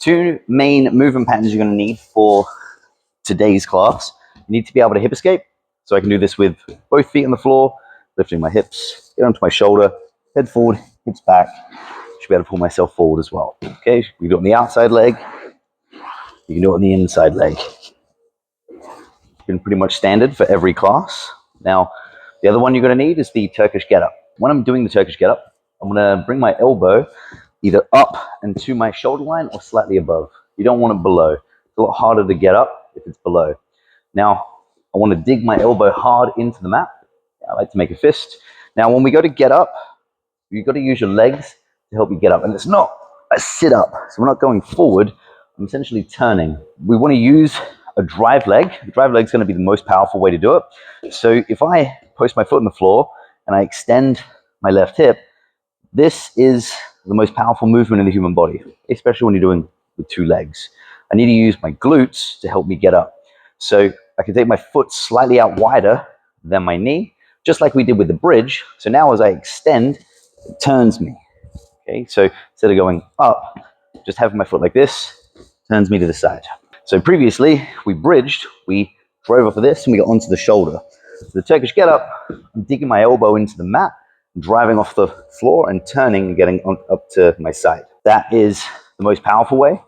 Two main movement patterns you're going to need for today's class. You need to be able to hip escape. So I can do this with both feet on the floor, lifting my hips, get onto my shoulder, head forward, hips back. Should be able to pull myself forward as well. Okay, we can do it on the outside leg. You can do it on the inside leg. Been pretty much standard for every class. Now, the other one you're going to need is the Turkish get up. When I'm doing the Turkish get up, I'm going to bring my elbow either up and to my shoulder line or slightly above. You don't want it below. It's a lot harder to get up if it's below. Now, I want to dig my elbow hard into the mat. I like to make a fist. Now, when we go to get up, you've got to use your legs to help you get up. And it's not a sit up. So we're not going forward. I'm essentially turning. We want to use a drive leg. The drive leg is going to be the most powerful way to do it. So if I post my foot on the floor and I extend my left hip, this is the most powerful movement in the human body, especially when you're doing with two legs. I need to use my glutes to help me get up. So I can take my foot slightly out wider than my knee, just like we did with the bridge. So now as I extend, it turns me. Okay, so instead of going up, just having my foot like this, turns me to the side. So previously, we bridged, we drove off of this, and we got onto the shoulder. So the Turkish get up, I'm digging my elbow into the mat, driving off the floor and turning and getting up to my side. That is the most powerful way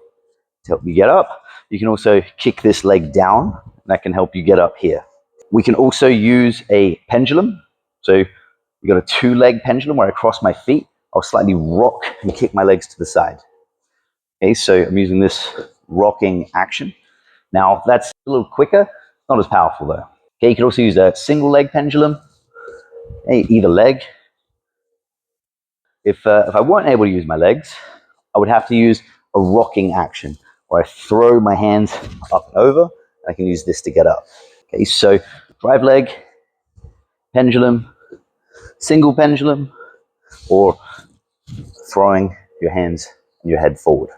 to help you get up. You can also kick this leg down, and that can help you get up here. We can also use a pendulum. So you got a two-leg pendulum where I cross my feet, I'll slightly rock and kick my legs to the side. Okay, so I'm using this rocking action. Now that's a little quicker, not as powerful though. Okay, you can also use a single leg pendulum, okay, either leg. If I weren't able to use my legs, I would have to use a rocking action where I throw my hands up and over. I can use this to get up. Okay, so drive leg, pendulum, single pendulum, or throwing your hands and your head forward.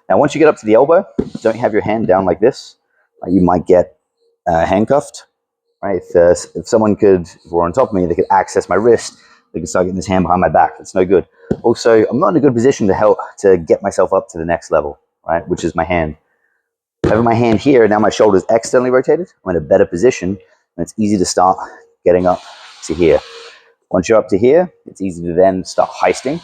Now, once you get up to the elbow, don't have your hand down like this. You might get handcuffed. Right? If someone were on top of me, they could access my wrist. They could start getting this hand behind my back. That's no good. Also, I'm not in a good position to get myself up to the next level, right? Which is my hand. Having my hand here, now my shoulder's externally rotated. I'm in a better position, and it's easy to start getting up to here. Once you're up to here, it's easy to then start heisting.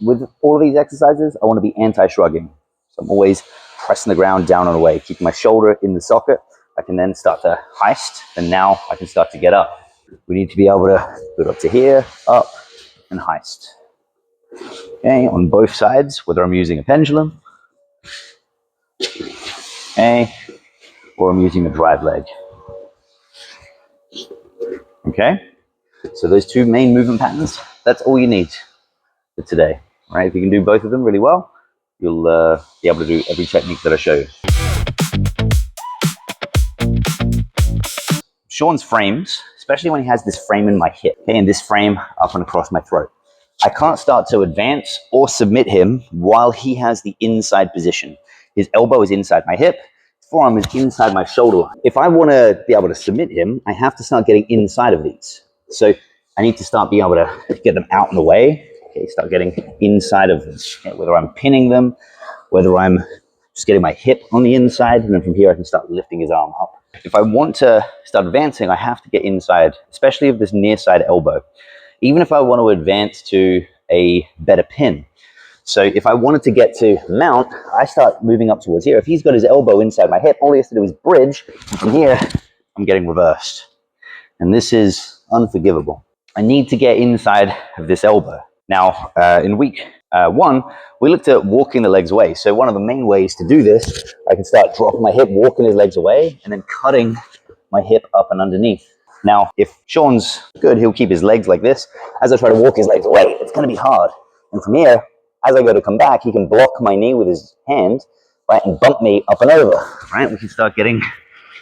With all of these exercises, I want to be anti-shrugging. So I'm always pressing the ground down and away, keeping my shoulder in the socket. I can then start to heist, and now I can start to get up. We need to be able to go up to here, up, and heist. Okay, on both sides, whether I'm using a pendulum, okay, or I'm using a drive leg. Okay, so those two main movement patterns, that's all you need for today. All right, if you can do both of them really well, you'll be able to do every technique that I show you. Sean's frames, especially when he has this frame in my hip, okay, and this frame up and across my throat. I can't start to advance or submit him while he has the inside position. His elbow is inside my hip, his forearm is inside my shoulder line. If I want to be able to submit him, I have to start getting inside of these. So I need to start being able to get them out and away. Okay, start getting inside of them. Okay, whether I'm pinning them, whether I'm just getting my hip on the inside, and then from here I can start lifting his arm up. If I want to start advancing, I have to get inside, especially of this near side elbow. Even if I want to advance to a better pin. So if I wanted to get to mount, I start moving up towards here. If he's got his elbow inside my hip, all he has to do is bridge, and from here, I'm getting reversed. And this is unforgivable. I need to get inside of this elbow. Now, in week 1, we looked at walking the legs away. So one of the main ways to do this, I can start dropping my hip, walking his legs away, and then cutting my hip up and underneath. Now, if Sean's good, he'll keep his legs like this. As I try to walk his legs away, it's going to be hard. And from here, as I go to come back, he can block my knee with his hand, right, and bump me up and over, right? We can start getting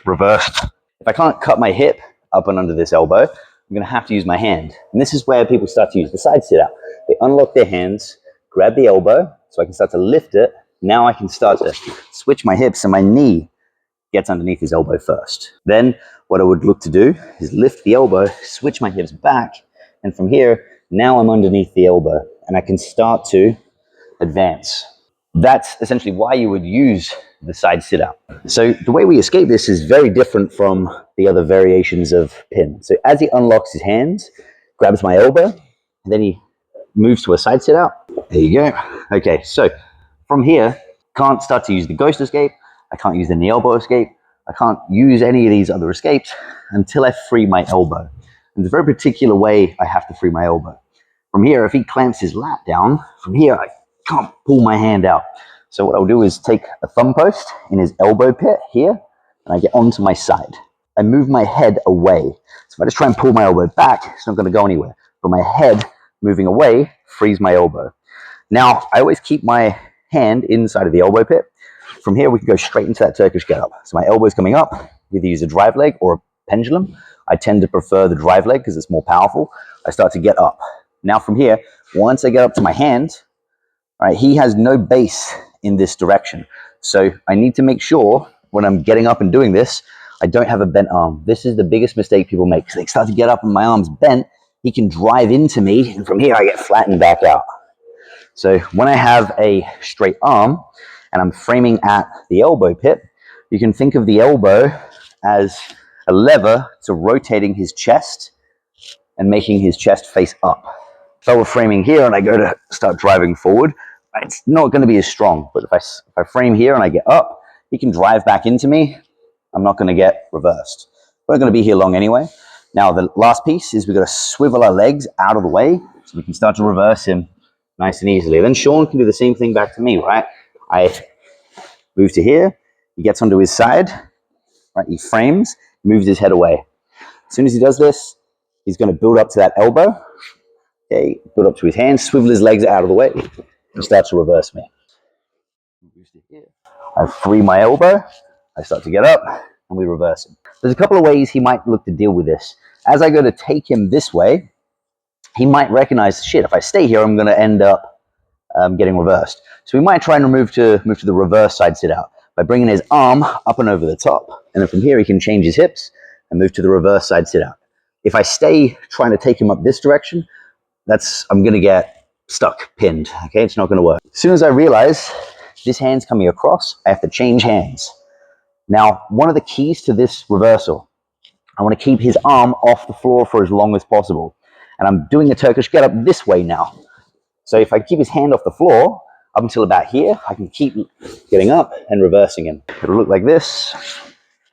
reversed. If I can't cut my hip up and under this elbow, I'm going to have to use my hand. And this is where people start to use the side sit out. They unlock their hands, grab the elbow, so I can start to lift it. Now I can start to switch my hips, and my knee gets underneath his elbow first. Then what I would look to do is lift the elbow, switch my hips back, and from here, now I'm underneath the elbow, and I can start to advance. That's essentially why you would use the side sit out. So the way we escape this is very different from the other variations of pin. So as he unlocks his hands, grabs my elbow, and then he moves to a side sit out. There you go. Okay, so from here, can't start to use the ghost escape. I can't use the knee elbow escape. I can't use any of these other escapes until I free my elbow. And there's a very particular way I have to free my elbow. From here, if he clamps his lat down, from here, I can't pull my hand out. So what I'll do is take a thumb post in his elbow pit here, and I get onto my side. I move my head away. So if I just try and pull my elbow back, it's not going to go anywhere. But my head moving away frees my elbow. Now, I always keep my hand inside of the elbow pit. From here, we can go straight into that Turkish get up. So my elbow's coming up, either use a drive leg or a pendulum. I tend to prefer the drive leg because it's more powerful. I start to get up. Now from here, once I get up to my hand, right, he has no base in this direction. So I need to make sure when I'm getting up and doing this, I don't have a bent arm. This is the biggest mistake people make. So they start to get up and my arm's bent, he can drive into me, and from here I get flattened back out. So when I have a straight arm and I'm framing at the elbow pit, you can think of the elbow as a lever to rotating his chest and making his chest face up. If I were framing here and I go to start driving forward, it's not going to be as strong. But if I frame here and I get up, he can drive back into me. I'm not going to get reversed. We're not going to be here long anyway. Now the last piece is we've got to swivel our legs out of the way so we can start to reverse him nice and easily. Then Sean can do the same thing back to me, right? I move to here. He gets onto his side, right? He frames, moves his head away. As soon as he does this, he's going to build up to that elbow. Okay, build up to his hands, swivel his legs out of the way, and start to reverse me. I free my elbow, I start to get up, and we reverse him. There's a couple of ways he might look to deal with this. As I go to take him this way, he might recognize, shit, if I stay here, I'm going to end up getting reversed. So we might try and move to the reverse side sit out by bringing his arm up and over the top. And then from here, he can change his hips and move to the reverse side sit out. If I stay trying to take him up this direction, I'm going to get stuck, pinned. Okay, it's not going to work. As soon as I realize this hand's coming across, I have to change hands. Now, one of the keys to this reversal, I want to keep his arm off the floor for as long as possible. And I'm doing a Turkish get up this way now. So if I keep his hand off the floor up until about here, I can keep getting up and reversing him. It'll look like this.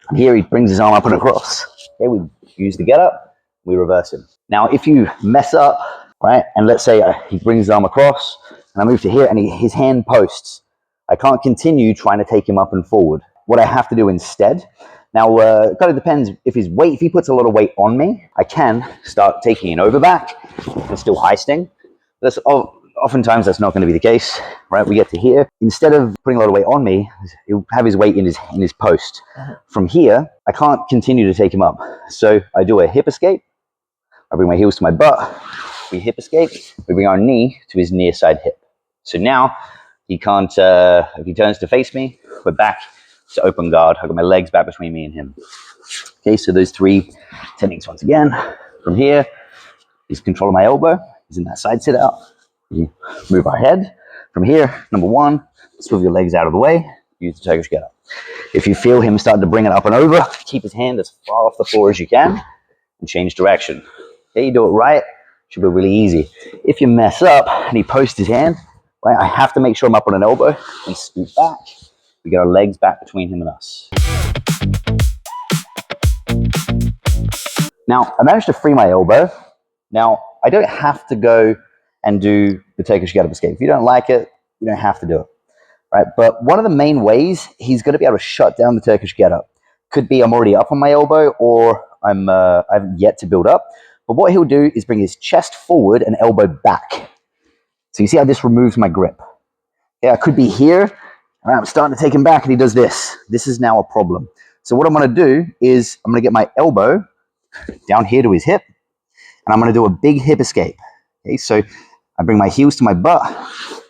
And here he brings his arm up and across. Okay, we use the get up, we reverse him. Now, if you mess up, right, and let's say he brings his arm across, and I move to here, and his hand posts, I can't continue trying to take him up and forward. What I have to do instead, now it kind of depends if he puts a lot of weight on me, I can start taking an overback and still high sting. Oftentimes that's not going to be the case, right? We get to here. Instead of putting a lot of weight on me, he'll have his weight in his post. From here, I can't continue to take him up. So I do a hip escape. I bring my heels to my butt. We hip escape. We bring our knee to his near side hip. So now he can't, if he turns to face me, we're back to open guard. I've got my legs back between me and him. Okay, so those three techniques once again. From here, he's controlling my elbow. He's in that side sit out. You move our head. From here, number one, swivel your legs out of the way. Use the Turkish get up. If you feel him starting to bring it up and over, keep his hand as far off the floor as you can and change direction. Okay, you do it right, should be really easy. If you mess up and he posts his hand, right, I have to make sure I'm up on an elbow and scoot back. We get our legs back between him and us. Now, I managed to free my elbow. Now, I don't have to go and do the Turkish get up escape. If you don't like it, you don't have to do it, right? But one of the main ways he's going to be able to shut down the Turkish get up could be I'm already up on my elbow or I haven't yet to build up. But what he'll do is bring his chest forward and elbow back. So you see how this removes my grip. Yeah, I could be here, and I'm starting to take him back, and he does this. This is now a problem. So what I'm going to do is I'm going to get my elbow down here to his hip, and I'm going to do a big hip escape. Okay, so I bring my heels to my butt,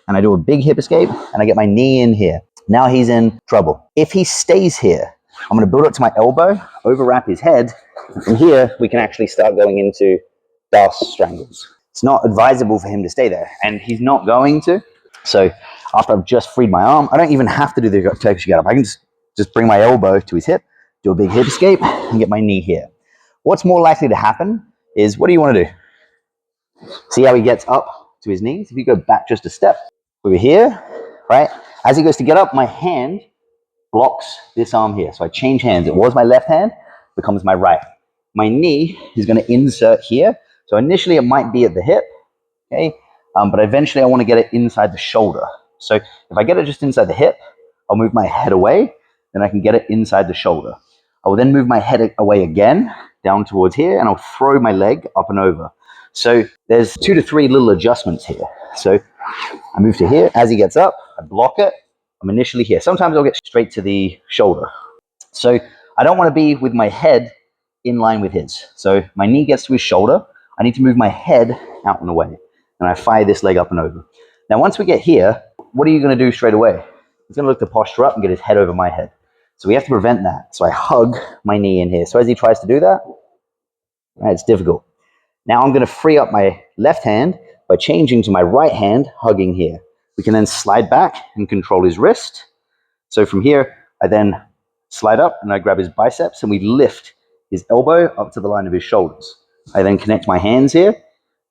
and I do a big hip escape, and I get my knee in here. Now he's in trouble. If he stays here, I'm going to build up to my elbow, overwrap his head, and from here, we can actually start going into Das strangles. It's not advisable for him to stay there, and he's not going to. So after I've just freed my arm. I don't even have to do the Turkish get up. I can just bring my elbow to his hip, do a big hip escape, and get my knee here. What's more likely to happen is, what do you want to do? See how he gets up to his knees? If you go back just a step, over here, right? As he goes to get up, my hand blocks this arm here. So I change hands. It was my left hand, becomes my right. My knee is going to insert here. So initially it might be at the hip, okay? But eventually I want to get it inside the shoulder. So if I get it just inside the hip, I'll move my head away, then I can get it inside the shoulder. I will then move my head away again, down towards here, and I'll throw my leg up and over. So there's 2 to 3 little adjustments here. So I move to here. As he gets up, I block it. I'm initially here. Sometimes I'll get straight to the shoulder. So I don't want to be with my head in line with his. So my knee gets to his shoulder. I need to move my head out and away. And I fire this leg up and over. Now, once we get here, what are you going to do straight away? He's going to look to posture up and get his head over my head. So we have to prevent that. So I hug my knee in here. So as he tries to do that, it's difficult. Now I'm going to free up my left hand by changing to my right hand, hugging here. We can then slide back and control his wrist. So from here, I then slide up and I grab his biceps and we lift his elbow up to the line of his shoulders. I then connect my hands here.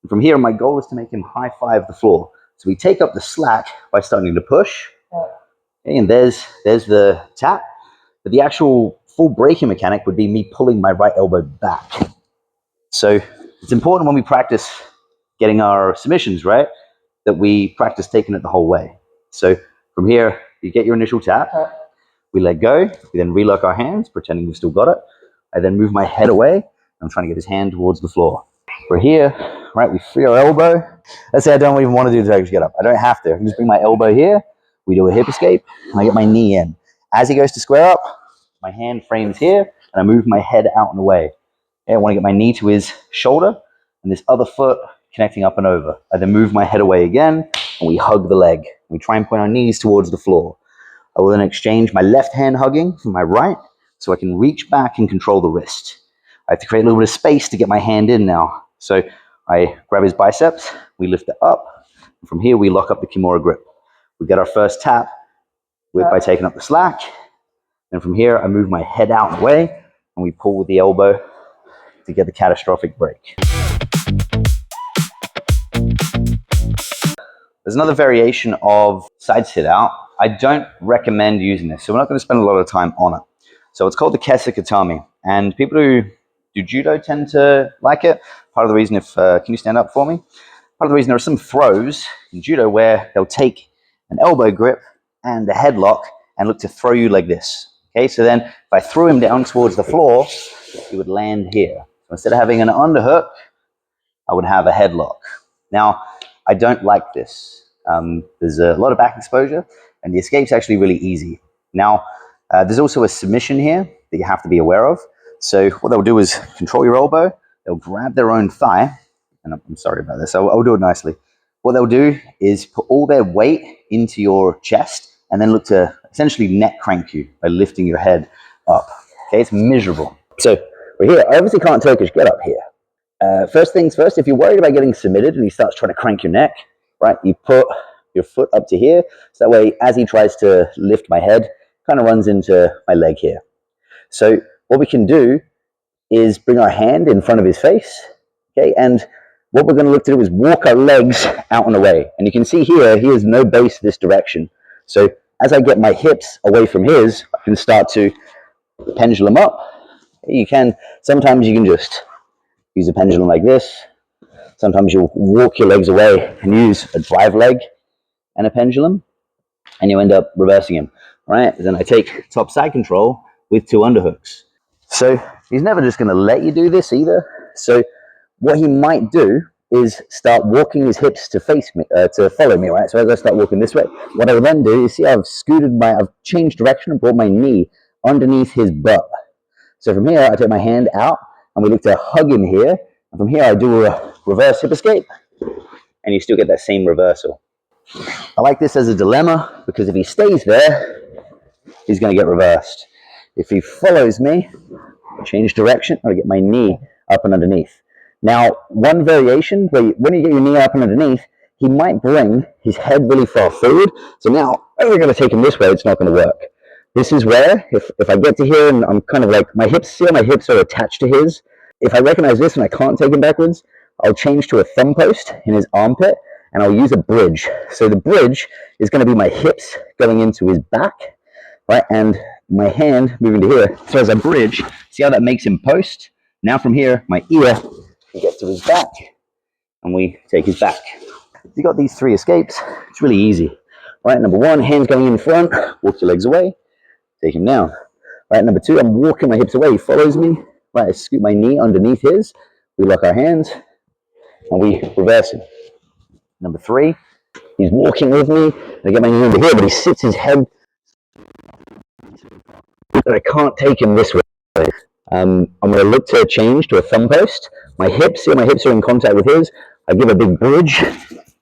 And from here, my goal is to make him high five the floor. So we take up the slack by starting to push. Okay, and there's the tap. But the actual full breaking mechanic would be me pulling my right elbow back. So it's important when we practice getting our submissions, right, that we practice taking it the whole way. So from here, you get your initial tap. We let go. We then relock our hands, pretending we've still got it. I then move my head away. I'm trying to get his hand towards the floor. We're here, right? We free our elbow. Let's say I don't even want to do the Turkish get up. I don't have to. I can just bring my elbow here. We do a hip escape, and I get my knee in. As he goes to square up, my hand frames here, and I move my head out and away. Okay, I want to get my knee to his shoulder, and this other foot connecting up and over. I then move my head away again, and we hug the leg. We try and point our knees towards the floor. I will then exchange my left hand hugging from my right, so I can reach back and control the wrist. I have to create a little bit of space to get my hand in now. So I grab his biceps, we lift it up, and from here we lock up the Kimura grip. We get our first tap by taking up the slack, and from here I move my head out and away, and we pull with the elbow to get the catastrophic break. There's another variation of side sit out. I don't recommend using this, so we're not going to spend a lot of time on it. So it's called the Kesa Gatame, and people who do judo tend to like it. Part of the reason, can you stand up for me? Part of the reason there are some throws in judo where they'll take an elbow grip and a headlock and look to throw you like this. Okay, so then if I threw him down towards the floor, he would land here. So instead of having an underhook, I would have a headlock. Now, I don't like this. There's a lot of back exposure, and the escape's actually really easy. Now, there's also a submission here that you have to be aware of. So what they'll do is control your elbow, they'll grab their own thigh, and I'm sorry about this, I'll do it nicely. What they'll do is put all their weight into your chest and then look to essentially neck crank you by lifting your head up. Okay, it's miserable. So we're here. I obviously can't Turkish get up here. First things first, if you're worried about getting submitted and he starts trying to crank your neck, right, you put your foot up to here, so that way as he tries to lift my head, kind of runs into my leg here. So what we can do is bring our hand in front of his face, okay, and what we're going to look to do is walk our legs out and away. And you can see here, he has no base this direction. So as I get my hips away from his, I can start to pendulum up. Sometimes you can just use a pendulum like this. Sometimes you'll walk your legs away and use a drive leg and a pendulum, and you end up reversing him, right? Then I take top side control with 2 underhooks. So he's never just going to let you do this either. So what he might do is start walking his hips to face me, to follow me, right? So as I start walking this way, what I will then do is see I've changed direction and brought my knee underneath his butt. So from here, I take my hand out and we look to hug him here. And from here, I do a reverse hip escape and you still get that same reversal. I like this as a dilemma because if he stays there, he's going to get reversed. If he follows me, I change direction, I get my knee up and underneath. Now, one variation, when you get your knee up and underneath, he might bring his head really far forward. So now, if we're going to take him this way, it's not going to work. This is where, if I get to here and I'm kind of like, my hips are attached to his. If I recognize this and I can't take him backwards, I'll change to a thumb post in his armpit and I'll use a bridge. So the bridge is going to be my hips going into his back, right? And my hand moving to here. So as I bridge, see how that makes him post? Now from here, my ear can get to his back and we take his back. You got these 3 escapes, it's really easy. Right, number 1, hands going in front, walk your legs away, take him down. Right, number 2, I'm walking my hips away, he follows me. Right, I scoot my knee underneath his, we lock our hands, and we reverse him. Number 3, he's walking with me, I get my knee under here, but he sits his head, and I can't take him this way. I'm going to look to change to a thumb post. My hips are in contact with his. I give a big bridge.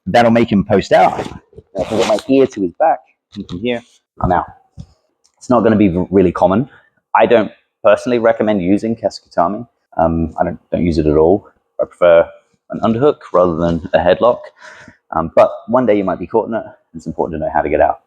That'll make him post out. I can get my ear to his back. And from here, I'm out. It's not going to be really common. I don't personally recommend using Kesa Gatame. I don't use it at all. I prefer an underhook rather than a headlock. But one day you might be caught in it. It's important to know how to get out.